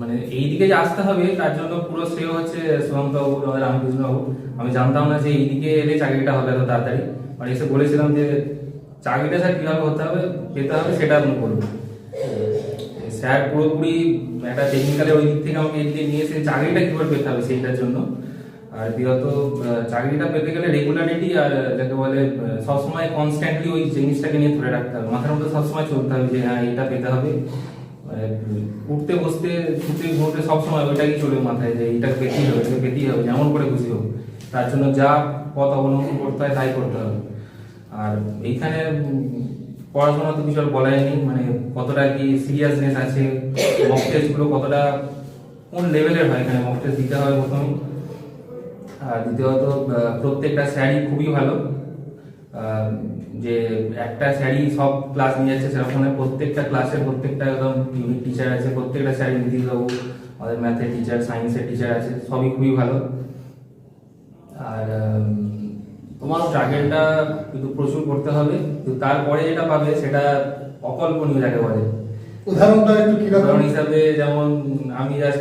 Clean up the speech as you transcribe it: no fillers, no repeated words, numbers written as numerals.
মানে এইদিকে যে আসতে হবে তার জন্য পুরো শ্রেয় হচ্ছে সুমন্ত বাবু, আমাদের রামকৃষ্ণ বাবু। আমি জানতাম না যে এইদিকে এলে চাকরিটা হবে এত তাড়াতাড়ি, মানে এসে বলেছিলাম যে চাকরিটা স্যার কিভাবে হতে হবে পেতে হবে সেটা আপনি বলবেন। স্যার পুরোপুরি একটা টেকনিক্যালি ওই দিক থেকে আমাকে এদিকে নিয়ে এসে চাকরিটা কিভাবে পেতে হবে সেইটার জন্য। আর বিগত চাকরিটা পেতে গেলে রেগুলারিটি আর যাকে বলে সবসময় কনস্ট্যান্টলি ওই জিনিসটাকে নিয়ে ধরে রাখতে হবে, মাথার মধ্যে সবসময় চলতে হবে যে হ্যাঁ এটা পেতে হবে। মানে উঠতে বসতে ছুটে ঘুরতে সবসময় ওইটাই চলে মাথায় যে এটা পেতেই হবে, এটা পেতেই হবে, যেমন করে খুশি হোক। তার জন্য যা পথ অবলম্বন করতে হয় তাই করতে হবে। আর এইখানে পড়াশোনা তো কিছু আর বলাই নেই, মানে কতটা কি সিরিয়াসনেস আছে, মক টেস্টগুলো কতটা কোন লেভেলের হয়, এখানে মক টেস্ট দিতে হবে প্রথমেই। আর দ্বিতীয়ত প্রত্যেকটা স্যারই খুবই ভালো। যে একটা স্যারই সব ক্লাস নিয়ে যাচ্ছে সেরকম নয়, প্রত্যেকটা ক্লাসে প্রত্যেকটা একদম ইউনিক টিচার আছে, প্রত্যেকটা স্যারই নীতিশবাবু, আমাদের ম্যাথের টিচার, সায়েন্সের টিচার আছে, সবই খুবই ভালো। আর তোমার স্ট্রাগলটা কিন্তু প্রচুর করতে হবে, কিন্তু তারপরে যেটা পাবে সেটা অকল্পনীয় যাকে বলে। উদাহরণটা একটু কিরকম? উদাহরণ হিসাবে যেমন আমি জাস্ট